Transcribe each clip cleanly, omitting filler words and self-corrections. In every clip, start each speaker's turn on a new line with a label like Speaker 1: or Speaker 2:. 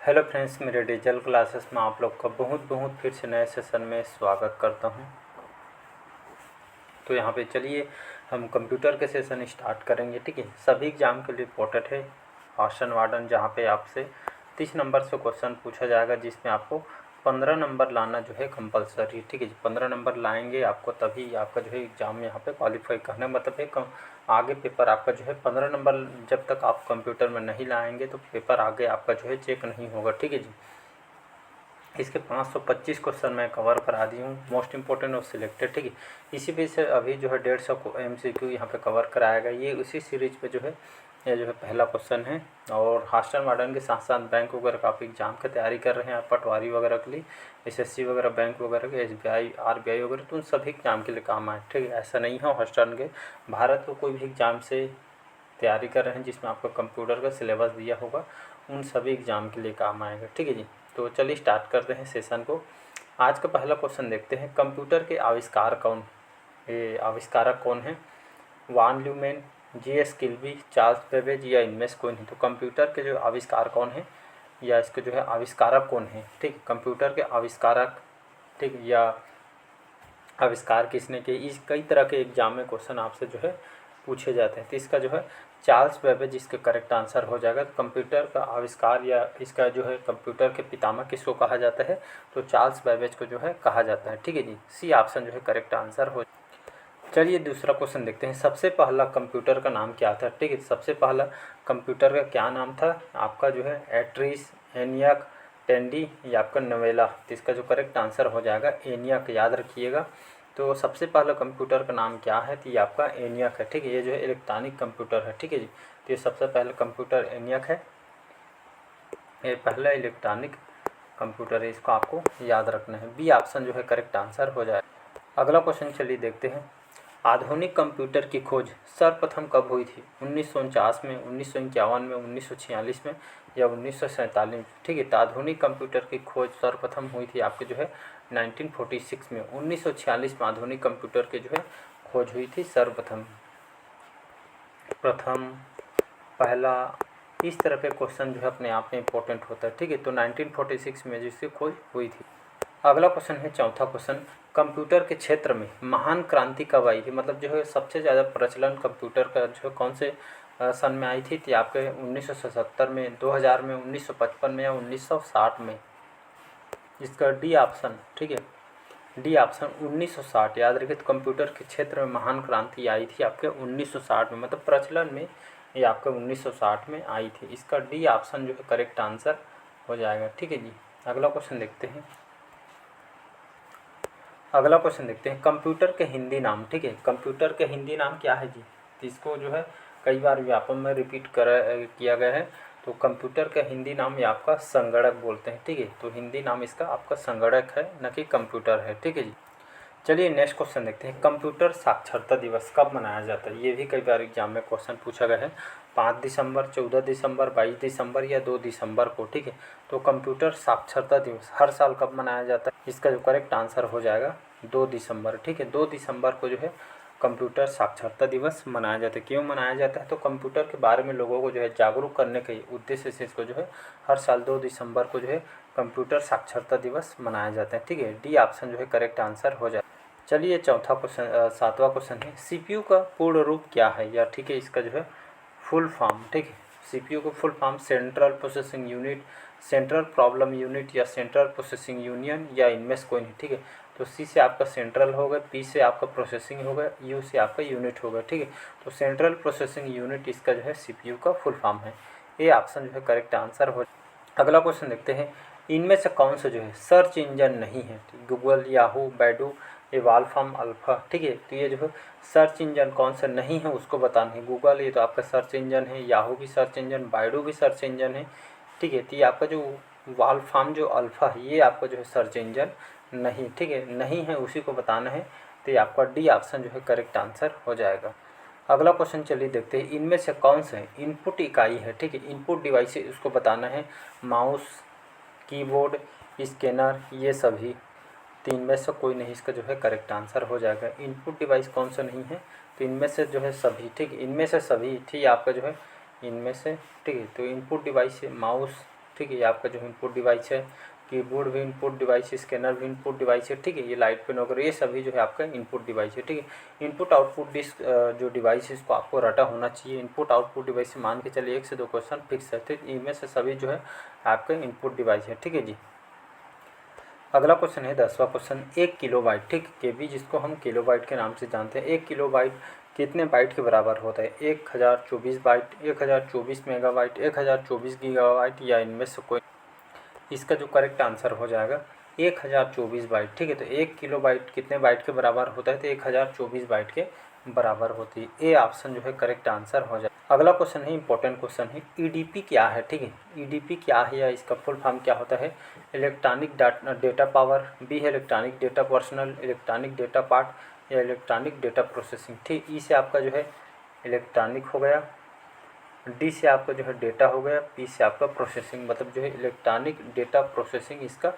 Speaker 1: Hello friends, मेरे digital classes में आप लोग का बहुत बहुत फिर से नए सेशन में स्वागत करता हूं। तो यहाँ पे चलिए हम कंप्यूटर के सेशन स्टार्ट करेंगे। ठीक है, सभी एग्ज़ाम के लिए इम्पोर्टेंट है हॉस्टन वार्डन, जहाँ पे आपसे 30 नंबर से क्वेश्चन पूछा जाएगा, जिसमें आपको 15 नंबर लाना जो है कंपलसरी। ठीक है, 15 नंबर लाएंगे आपको, तभी आपका जो है एग्ज़ाम यहाँ पे क्वालिफाई करना मतलब है कम आगे पेपर आपका जो है 15 नंबर जब तक आप कंप्यूटर में नहीं लाएंगे तो पेपर आगे आपका जो है चेक नहीं होगा। ठीक है जी, इसके 525 क्वेश्चन मैं कवर करा दी हूँ, मोस्ट इंपॉर्टेंट और सिलेक्टेड। ठीक है, इसी वजह से अभी जो है 150 MCQ यहाँ पे कवर कराएगा। ये उसी सीरीज पे जो है ये जो है पहला क्वेश्चन है। और हॉस्टन वार्डन के साथ साथ बैंक वगैरह का आप एग्जाम की तैयारी कर रहे हैं, आप पटवारी वगैरह के लिए, SSC वगैरह, बैंक वगैरह के, SBI RBI वगैरह, तो उन सभी एग्जाम के लिए काम आए। ठीक है, ऐसा नहीं है हॉस्टन के भारत को कोई भी एग्ज़ाम से तैयारी कर रहे हैं जिसमें आपको कंप्यूटर का सिलेबस दिया होगा, उन सभी एग्ज़ाम के लिए काम आएगा। ठीक है जी, तो चलिए स्टार्ट करते हैं सेशन को। आज का पहला क्वेश्चन देखते हैं, कंप्यूटर के आविष्कारक कौन है? वान ल्यूमेन, GS किल्बी, चार्ल्स बेबेज या इनमें से कोई नहीं। तो कंप्यूटर के जो आविष्कार कौन है या इसके जो है आविष्कारक कौन है? ठीक, कंप्यूटर के आविष्कारक, ठीक, या आविष्कार किसने किए, इस कई तरह के एग्जाम में क्वेश्चन आपसे जो है पूछे जाते हैं। तो इसका जो है चार्ल्स बेबेज इसका करेक्ट आंसर हो जाएगा। तो कंप्यूटर का आविष्कार या इसका जो है कंप्यूटर के पितामह किसको कहा जाता है? तो चार्ल्स बेबेज को जो है कहा जाता है। ठीक है जी, सी ऑप्शन जो है करेक्ट आंसर हो। चलिए दूसरा क्वेश्चन देखते हैं, सबसे पहला कंप्यूटर का नाम क्या था? ठीक है, सबसे पहला कंप्यूटर का क्या नाम था? आपका जो है एट्रिस, एनियाक, टेंडी या आपका नवेला। तो इसका जो करेक्ट आंसर हो जाएगा एनियाक, याद रखिएगा। तो सबसे पहला कंप्यूटर का नाम क्या है? तो ये आपका एनियाक है। ठीक है, ये जो है इलेक्ट्रॉनिक कंप्यूटर है। ठीक है जी, तो ये सबसे पहला कंप्यूटर एनियाक है, ये पहला इलेक्ट्रॉनिक कंप्यूटर है, इसको आपको याद रखना है। बी ऑप्शन जो है करेक्ट आंसर हो जाएगा। अगला क्वेश्चन चलिए देखते हैं, आधुनिक कंप्यूटर की खोज सर्वप्रथम कब हुई थी? 1949 में, 1951 में, 1946 में या 1947 में? ठीक है, तो आधुनिक कंप्यूटर की खोज सर्वप्रथम हुई थी आपके जो है 1946 में। 1946 में आधुनिक कंप्यूटर की जो है खोज हुई थी सर्वप्रथम, प्रथम, पहला, इस तरह के क्वेश्चन जो है अपने आप में इंपॉर्टेंट होता है। ठीक है, तो 1946 में जिसकी खोज हुई थी। अगला क्वेश्चन है चौथा क्वेश्चन, कंप्यूटर के क्षेत्र में महान क्रांति कब आई थी? मतलब जो है सबसे ज़्यादा प्रचलन कंप्यूटर का जो है कौन से सन में आई थी? तो आपके 1977 में, 2000 में, 1955 में या 1960 में? इसका डी ऑप्शन। ठीक है, डी ऑप्शन 1960, याद रखिए। तो कंप्यूटर के क्षेत्र में महान क्रांति आई थी आपके 1960 में, मतलब प्रचलन में ये आपके 1960 में आई थी। इसका डी ऑप्शन जो है करेक्ट आंसर हो जाएगा। ठीक है जी, अगला क्वेश्चन देखते हैं। अगला क्वेश्चन देखते हैं, कंप्यूटर के हिंदी नाम। ठीक है, कंप्यूटर के हिंदी नाम क्या है जी? तो इसको जो है कई बार व्यापक में रिपीट किया गया है। तो कंप्यूटर का हिंदी नाम ये आपका संगणक बोलते हैं। ठीक है, तो हिंदी नाम इसका आपका संगणक है, न कि कंप्यूटर है। ठीक है जी, चलिए नेक्स्ट क्वेश्चन देखते हैं, कंप्यूटर साक्षरता दिवस कब मनाया जाता है? ये भी कई बार एग्जाम में क्वेश्चन पूछा गया है। 5 दिसंबर, 14 दिसंबर, 22 दिसंबर या 2 दिसंबर को? ठीक है, तो कंप्यूटर साक्षरता दिवस हर साल कब मनाया जाता है? इसका जो करेक्ट आंसर हो जाएगा 2 दिसंबर। ठीक है, 2 दिसंबर को जो है कंप्यूटर साक्षरता दिवस मनाया जाता है। क्यों मनाया जाता है? तो कंप्यूटर के बारे में लोगों को जो है जागरूक करने के उद्देश्य से इसको जो है हर साल 2 दिसंबर को जो है कंप्यूटर साक्षरता दिवस मनाया जाता है। ठीक है, डी ऑप्शन जो है करेक्ट आंसर हो जाए। चलिए चौथा क्वेश्चन, सातवां क्वेश्चन है, CPU का पूर्ण रूप क्या है? या ठीक है, इसका जो है फुल फॉर्म। ठीक है, CPU का full form central processing unit, central problem unit या सेंट्रल प्रोसेसिंग यूनियन या इनमें से कोई नहीं। ठीक है, तो C से आपका सेंट्रल होगा, P से आपका प्रोसेसिंग होगा, U से आपका यूनिट होगा। ठीक है, तो सेंट्रल प्रोसेसिंग यूनिट इसका जो है CPU का फुल फॉर्म है। ये ऑप्शन जो है करेक्ट आंसर हो। अगला क्वेश्चन देखते हैं, इनमें से कौन सा जो है सर्च इंजन नहीं है? Google, Yahoo, Baidu, Wolfram, Alpha. ठीक है, तो ये जो है सर्च इंजन कौन सा नहीं है उसको बताना है। गूगल ये तो आपका सर्च इंजन है, याहू भी सर्च इंजन, बैडू भी सर्च इंजन है। ठीक है, तो ये आपका जो वाल्फार्म जो अल्फा है ये आपका जो है सर्च इंजन नहीं। ठीक है, नहीं है उसी को बताना है। तो ये आपका डी ऑप्शन जो है करेक्ट आंसर हो जाएगा। अगला क्वेश्चन चलिए देखते हैं, इनमें से कौन सा इनपुट इकाई है? ठीक है, इनपुट डिवाइस उसको बताना है। माउस, कीबोर्ड, स्कैनर, ये सभी। तो इनमें से कोई नहीं, इसका जो है करेक्ट आंसर हो जाएगा। इनपुट डिवाइस कौन सा नहीं है? तो इनमें से जो है सभी। ठीक, इनमें से सभी। ठीक है, आपका जो है इनमें से। ठीक है, तो इनपुट डिवाइस है माउस, ठीक है। ये आपका जो इनपुट डिवाइस है, कीबोर्ड भी इनपुट डिवाइस है, स्कैनर भी इनपुट डिवाइस है, ठीक है। ये लाइट पेन वगैरह ये सभी जो है आपका इनपुट डिवाइस है, ठीक है। इनपुट आउटपुट डिस्क जो डिवाइस है इसको आपको रटा होना चाहिए। इनपुट आउटपुट डिवाइस से मान के चलिए 1 से 2 क्वेश्चन फिक्स है, ठीक। इनमें से सभी जो है आपका इनपुट डिवाइस है, ठीक है जी। अगला क्वेश्चन है 10वां क्वेश्चन, 1 किलोबाइट, ठीक। केबी जिसको हम किलोबाइट के नाम से जानते हैं, 1 किलोबाइट कितने बाइट के बराबर होता है? 1024 बाइट, 1024 मेगाबाइट, 1024 गीगाबाइट या इनमें से कोई। इसका जो करेक्ट आंसर हो जाएगा 1024 बाइट, ठीक है। तो 1 किलोबाइट कितने बाइट के बराबर होता है? तो 1024 बाइट के बराबर होती है। ए ऑप्शन जो है करेक्ट आंसर हो जाए। अगला क्वेश्चन है इंपॉर्टेंट क्वेश्चन है, ईडीपी क्या है, ठीक है। ईडीपी क्या है या इसका फुल फॉर्म क्या होता है? इलेक्ट्रॉनिक डेटा पावर, बी है electronic data personal, electronic data part या इलेक्ट्रॉनिक डेटा प्रोसेसिंग, ठीक। ई से आपका जो है इलेक्ट्रॉनिक हो गया, डी से आपका जो है डेटा हो गया, पी से आपका प्रोसेसिंग, मतलब जो है इलेक्ट्रॉनिक डेटा प्रोसेसिंग, इसका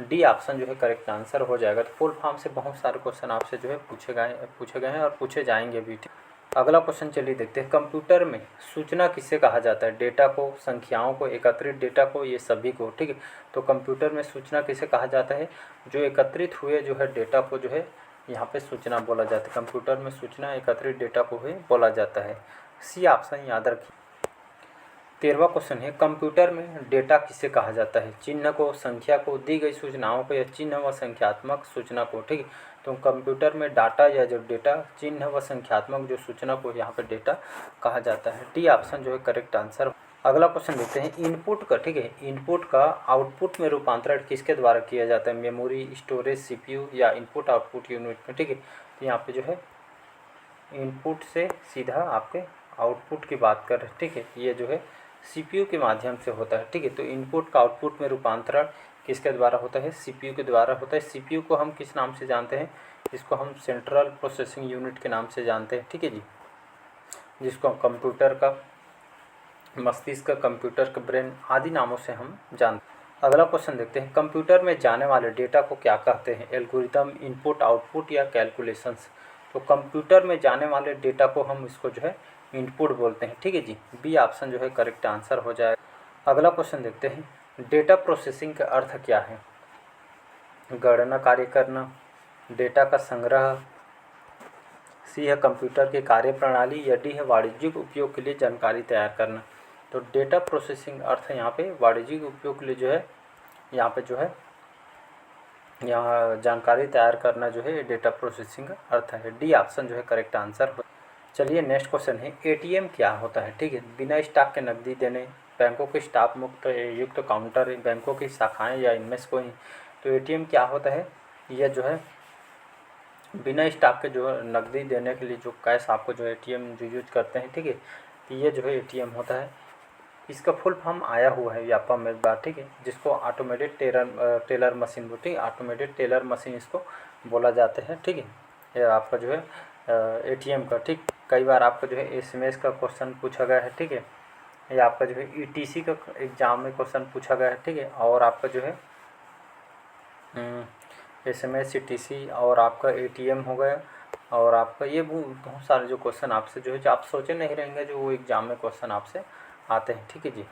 Speaker 1: डी ऑप्शन जो है करेक्ट आंसर हो जाएगा। तो फुल फॉर्म से बहुत सारे क्वेश्चन आपसे जो है पूछे गए हैं और पूछे जाएंगे भी, ठीक। अगला क्वेश्चन चलिए देखते हैं, कंप्यूटर में सूचना किसे कहा जाता है? डेटा को, संख्याओं को, एकत्रित डेटा को, ये सभी को, ठीक है। तो कंप्यूटर में सूचना किसे कहा जाता है? जो एकत्रित हुए जो है डेटा को जो है यहाँ पे सूचना बोला जाता है। कंप्यूटर में सूचना एकत्रित डेटा को ही बोला जाता है। सी ऑप्शन याद रखिए। 13वां क्वेश्चन है, कंप्यूटर में डेटा किसे कहा जाता है? चिन्ह को, संख्या को, दी गई सूचनाओं को या चिन्ह व संख्यात्मक सूचना को, ठीक है। तो कंप्यूटर में डाटा या जो डेटा, चिन्ह व संख्यात्मक जो सूचना को यहाँ पे डेटा कहा जाता है। डी ऑप्शन जो है करेक्ट आंसर। अगला क्वेश्चन देखते हैं, इनपुट का, ठीक है। इनपुट का आउटपुट में रूपांतरण किसके द्वारा किया जाता है? मेमोरी, स्टोरेज, सीपीयू या इनपुट आउटपुट यूनिट में, ठीक है। तो यहाँ पे जो है इनपुट से सीधा आपके आउटपुट की बात कर रहे हैं, ठीक है। ये जो है सीपीयू के माध्यम से होता है, ठीक है। तो इनपुट का आउटपुट में रूपांतरण किसके द्वारा होता है? सीपीयू के द्वारा होता है। सीपीयू को हम किस नाम से जानते हैं? इसको हम सेंट्रल प्रोसेसिंग यूनिट के नाम से जानते हैं, ठीक है जी। जिसको कंप्यूटर का मस्तिष्क, कंप्यूटर का ब्रेन आदि नामों से हम जानते हैं। अगला क्वेश्चन देखते हैं, कंप्यूटर में जाने वाले डेटा को क्या कहते हैं? एल्गोरिदम, इनपुट आउटपुट या कैलकुलेशंस? तो कंप्यूटर में जाने वाले डेटा को हम इसको जो है इनपुट बोलते हैं, ठीक है जी। बी ऑप्शन जो है करेक्ट आंसर हो जाएगा। अगला क्वेश्चन देखते हैं, डेटा प्रोसेसिंग का अर्थ क्या है? गणना कार्य करना, डेटा का संग्रह, सी है कंप्यूटर की कार्यप्रणाली या डी है वाणिज्यिक उपयोग के लिए जानकारी तैयार करना। तो डेटा प्रोसेसिंग अर्थ यहाँ पे वाणिज्यिक उपयोग के लिए जो है यहाँ पे जो है यहाँ जानकारी तैयार करना जो है डेटा प्रोसेसिंग का अर्थ है। डी ऑप्शन जो है करेक्ट आंसर हो। चलिए नेक्स्ट क्वेश्चन है, एटीएम क्या होता है? ठीक है, बिना स्टॉक के नकदी देने, बैंकों के स्टाफ मुक्त युक्त काउंटर, बैंकों की शाखाएं या इनमें से कोई। तो एटीएम क्या होता है? यह जो है बिना स्टॉक के जो है नकदी देने के लिए जो कैश आपको जो एटीएम जो यूज करते हैं, ठीक है, तो ये जो है एटीएम होता है। इसका फुल फॉर्म आया हुआ है व्यापक में बात, ठीक है, जिसको ऑटोमेटेड टेलर मशीन बोलते हैं, ऑटोमेटेड टेलर मशीन इसको बोला जाता है, ठीक है। ये आपका जो है एटीएम का, ठीक, कई बार आपका जो है एसएमएस का क्वेश्चन पूछा गया है, ठीक है। ये आपका जो है ईटीसी का एग्जाम में क्वेश्चन पूछा गया है, ठीक है। और आपका जो है एसएमएस, ईटीसी और आपका एटीएम हो गया, और आपका ये बहुत सारे जो क्वेश्चन आपसे जो है जो आप सोचे नहीं रहेंगे, जो वो एग्जाम में क्वेश्चन आपसे आते हैं, ठीक है जी।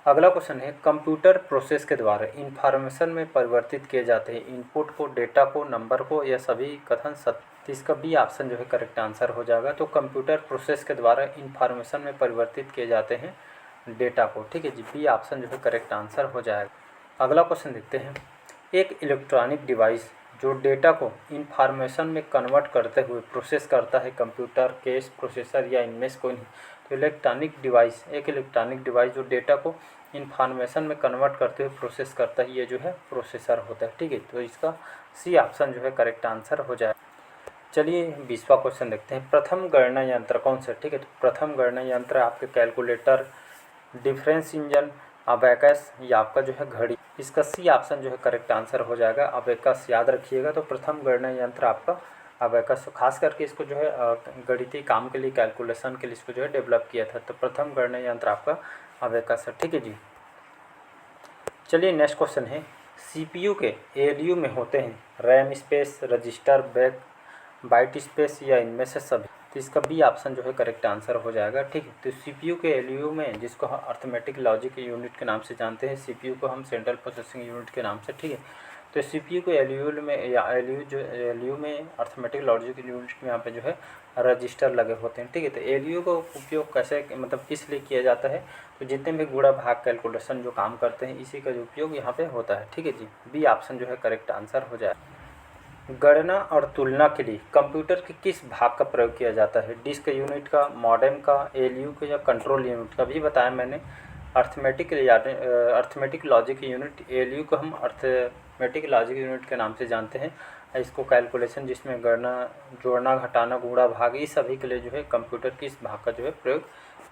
Speaker 1: अगला क्वेश्चन है, कंप्यूटर प्रोसेस के द्वारा इंफॉर्मेशन में परिवर्तित किए जाते हैं इनपुट को, डेटा को, नंबर को, या सभी कथन सत्य? तो इसका बी ऑप्शन जो है करेक्ट आंसर हो जाएगा। तो कंप्यूटर प्रोसेस के द्वारा इंफॉर्मेशन में परिवर्तित किए जाते हैं डेटा को, ठीक है जी। बी ऑप्शन जो है करेक्ट आंसर हो जाएगा। अगला क्वेश्चन देखते हैं, एक इलेक्ट्रॉनिक डिवाइस जो डेटा को इंफॉर्मेशन में कन्वर्ट करते हुए प्रोसेस करता है, कंप्यूटर, केस, प्रोसेसर या इनमें से कोई नहीं। तो इलेक्ट्रॉनिक डिवाइस, एक इलेक्ट्रॉनिक डिवाइस जो डेटा को इंफॉर्मेशन में कन्वर्ट करते हुए प्रोसेस करता है, ये जो है प्रोसेसर होता है, ठीक है। तो इसका सी ऑप्शन जो है करेक्ट आंसर हो जाए। चलिए 20वां क्वेश्चन देखते हैं, प्रथम गणना यंत्र कौन सा? ठीक है, तो प्रथम गणना यंत्र आपके कैलकुलेटर, डिफरेंस इंजन, अबेकस या आपका जो है घड़ी? इसका सी ऑप्शन जो है करेक्ट आंसर हो जाएगा। अबेकस याद रखिएगा। तो प्रथम गणना यंत्र आपका अबेकस, खास करके इसको जो है गणितीय काम के लिए, कैलकुलेशन के लिए इसको जो है डेवलप किया था। तो प्रथम गणना यंत्र आपका अबेकस है, ठीक है जी। चलिए नेक्स्ट क्वेश्चन है, सीपीयू के एएलयू में होते हैं RAM space, register, byte space या इनमें से सभी? तो इसका बी ऑप्शन जो है करेक्ट आंसर हो जाएगा। ठीक है, तो सीपीयू के एलयू में, जिसको हम अर्थमेटिक लॉजिक यूनिट के नाम से जानते हैं, सीपीयू को हम सेंट्रल प्रोसेसिंग यूनिट के नाम से, ठीक है, तो सीपीयू के एलयू में या एलयू में अर्थमेटिक लॉजिक यूनिट में यहाँ पे जो है रजिस्टर लगे होते हैं। ठीक है, तो एलयू का उपयोग कैसे, मतलब किस लिए किया जाता है, तो जितने भी गुणा भाग कैलकुलेशन जो काम करते हैं इसी का जो उपयोग यहाँ पे होता है। ठीक है जी, बी ऑप्शन जो है करेक्ट आंसर हो जाए। गणना और तुलना के लिए कंप्यूटर के किस भाग का प्रयोग किया जाता है, डिस्क यूनिट का, मॉडेम का, एलयू का या कंट्रोल यूनिट का, भी बताया मैंने। अर्थमेटिक लॉजिक यूनिट, एलयू को हम अर्थमेटिक लॉजिक यूनिट के नाम से जानते हैं। इसको कैलकुलेशन जिसमें गणना, जोड़ना, घटाना, गुणा, भाग, ये सभी के लिए जो है कंप्यूटर की इस भाग का जो है प्रयोग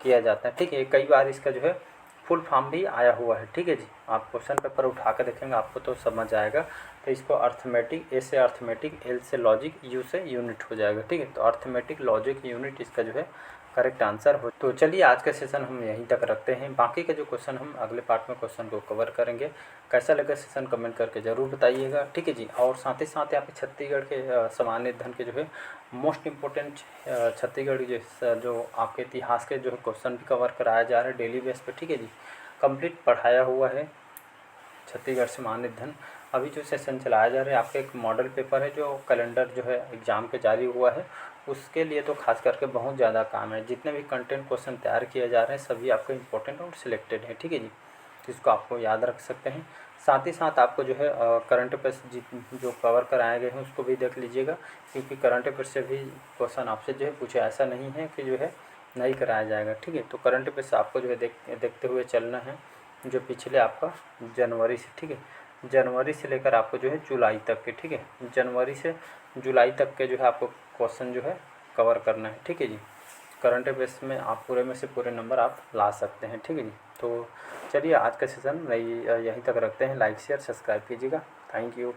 Speaker 1: किया जाता है। ठीक है, कई बार इसका जो है फुल फॉर्म भी आया हुआ है। ठीक है जी, आप क्वेश्चन पेपर उठा कर देखेंगे आपको तो समझ आएगा। तो इसको अर्थमेटिक, ए से अर्थमेटिक, एल से लॉजिक, यू से यूनिट हो जाएगा। ठीक है, तो अर्थमेटिक लॉजिक यूनिट इसका जो है करेक्ट आंसर हो। तो चलिए आज का सेशन हम यहीं तक रखते हैं, बाकी के जो क्वेश्चन हम अगले पार्ट में क्वेश्चन को कवर करेंगे। कैसा लगा सेशन कमेंट करके ज़रूर बताइएगा। ठीक है जी, और साथ ही साथ यहाँ पे छत्तीसगढ़ के सामान्य अध्ययन के जो है मोस्ट इम्पोर्टेंट छत्तीसगढ़ जो आपके इतिहास के जो है क्वेश्चन भी कवर कराया जा रहा है डेली बेस पे। ठीक है जी, कंप्लीट पढ़ाया हुआ है छत्तीसगढ़ सामान्य अध्ययन। अभी जो सेशन चलाया जा रहा है आपका एक मॉडल पेपर है जो कैलेंडर जो है एग्ज़ाम के जारी हुआ है, उसके लिए तो खास करके बहुत ज़्यादा काम है। जितने भी कंटेंट क्वेश्चन तैयार किए जा रहे हैं सभी आपके इंपॉर्टेंट और सिलेक्टेड है। ठीक है जी, इसको आपको याद रख सकते हैं। साथ ही साथ आपको जो है करंट अफेयर्स जो कवर कराए गए हैं उसको भी देख लीजिएगा, क्योंकि करंट अफेयर से भी क्वेश्चन आपसे जो है पूछे, ऐसा नहीं है कि जो है नहीं कराया जाएगा। ठीक है, तो करंट अफेयर्स आपको जो है देखते हुए चलना है, जो पिछले आपका जनवरी से, ठीक है, जनवरी से लेकर आपको जो है जुलाई तक के, ठीक है, जनवरी से जुलाई तक के जो है आपको क्वेश्चन जो है कवर करना है। ठीक है जी, करंट अफेयर्स में आप पूरे में से पूरे नंबर आप ला सकते हैं। ठीक है जी, तो चलिए आज का सेशन यहीं तक रखते हैं। लाइक शेयर सब्सक्राइब कीजिएगा। Thank you.